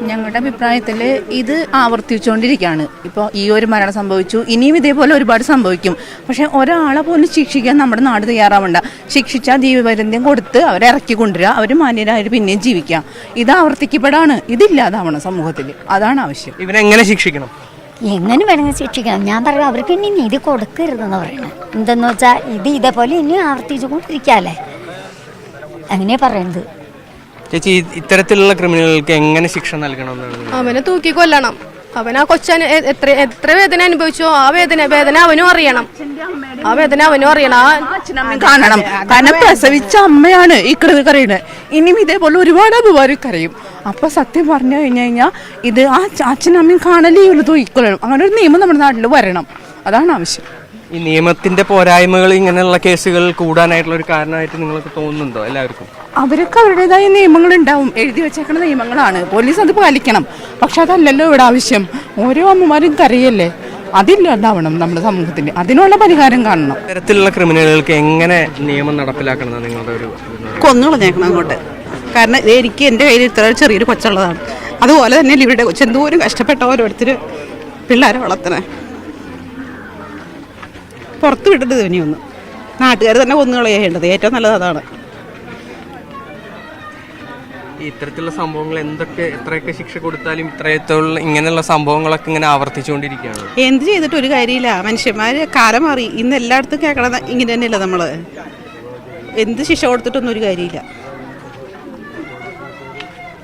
ഞങ്ങളുടെ അഭിപ്രായത്തിൽ ഇത് ആവർത്തിച്ചുകൊണ്ടിരിക്കുകയാണ്. ഇപ്പോൾ ഈ ഒരു മരണം സംഭവിച്ചു, ഇനിയും ഇതേപോലെ ഒരുപാട് സംഭവിക്കും. പക്ഷേ ഒരാളെ പോലും ശിക്ഷിക്കാൻ നമ്മുടെ നാട് തയ്യാറാവണ്ട. ശിക്ഷിച്ചാൽ ജീവപര്യന്തം കൊടുത്ത് അവരെ ഇറക്കി കൊണ്ടുവരിക, അവർ മാന്യരായിട്ട് പിന്നെയും ജീവിക്കുക. ഇത് ആവർത്തിക്കപ്പെടാണ്, ഇതില്ലാതാവണം സമൂഹത്തിൽ. അതാണ് ആവശ്യം. ഇവരെങ്ങനെ ശിക്ഷിക്കണം? എങ്ങനെ വേണമെങ്കിൽ ശിക്ഷിക്കണം. ഞാൻ പറയാം, അവർക്ക് ഇനി നീതി കൊടുക്കരുതെന്ന് പറയണത്. എന്തെന്ന് വെച്ചാൽ ഇതേപോലെ ഇനി ആവർത്തിച്ചു കൊണ്ടിരിക്കാല്ലേ, അങ്ങനെയാ പറയുന്നത്. ചേച്ചി, ഇത്തരത്തിലുള്ള ക്രിമിനലുകൾക്ക് എങ്ങനെ ശിക്ഷ നൽകണമെന്നാണ്? അവനെ തൂക്കി കൊല്ലണം. അവൻ ആ കൊച്ചാൻ എത്ര വേദന അനുഭവിച്ചോ ആ വേദന അവനും അറിയണം. ആ വേദന അവനും അറിയണം. അച്ഛനമ്മയും കാണണം. കാരണം പ്രസവിച്ച അമ്മയാണ് ഈ കറിയുന്നത്. ഇനിയും ഇതേപോലെ ഒരുപാട് അപവാദം. അപ്പൊ സത്യം പറഞ്ഞു കഴിഞ്ഞാൽ ഇത് ആ അച്ഛനമ്മയും കാണലേ ഉള്ളൂ, തൂക്കിക്കൊള്ളണം. അങ്ങനെ ഒരു നിയമം നമ്മുടെ നാട്ടിൽ വരണം. അതാണ് ആവശ്യം. ഈ നിയമത്തിന്റെ പോരായ്മകൾ ഇങ്ങനെയുള്ള കേസുകൾ കൂടാനായിട്ടുള്ള ഒരു കാരണമായിട്ട് നിങ്ങൾക്ക് തോന്നുന്നുണ്ടോ? എല്ലാവർക്കും അവർക്ക് അവരുടേതായ നിയമങ്ങൾ ഉണ്ടാവും, എഴുതി വെച്ചേക്കുന്ന നിയമങ്ങളാണ്. പോലീസ് അത് പാലിക്കണം. പക്ഷെ അതല്ലല്ലോ ഇവിടെ ആവശ്യം. ഓരോ അമ്മമാരും കരയല്ലേ, അതില്ലാതാവണം നമ്മുടെ സമൂഹത്തിന്. അതിനുള്ള പരിഹാരം കാണണം. ഇത്തരത്തിലുള്ള ക്രിമിനലുകൾക്ക് എങ്ങനെ നിയമം നടപ്പിലാക്കണം നിങ്ങളുടെ ഒരു? കൊന്നുകളഞ്ഞേക്കണം അങ്ങോട്ട്. കാരണം എനിക്ക് എൻ്റെ കയ്യിൽ ഇത്ര ചെറിയൊരു കൊച്ചുള്ളതാണ്. അതുപോലെ തന്നെ ഇവരുടെ കൊച്ചെന്തോരം കഷ്ടപ്പെട്ട ഓരോരുത്തർ പിള്ളേരെ വളർത്തണേ. പുറത്ത് വിടരുത് ഇനിയൊന്നും. നാട്ടുകാർ തന്നെ കൊന്നുകളയേണ്ടത് ഏറ്റവും നല്ലത് അതാണ്. ഇത്തരത്തിലുള്ള സംഭവങ്ങൾ എത്രയൊക്കെ ശിക്ഷ കൊടുത്താലും ഇത്രയത്തോളം ഇങ്ങനെയുള്ള സംഭവങ്ങളൊക്കെ ഇങ്ങനെ ആവർത്തിച്ചുകൊണ്ടിരിക്കുകയാണ്. എന്ത് ചെയ്തിട്ട് ഒരു കാര്യമില്ല. മനുഷ്യന്മാർ കാലം മാറി. ഇന്ന് എല്ലായിടത്തും കേൾക്കണത് ഇങ്ങനെ തന്നെയല്ല. നമ്മൾ എന്ത് ശിക്ഷ കൊടുത്തിട്ടൊന്നും ഒരു കാര്യമില്ല.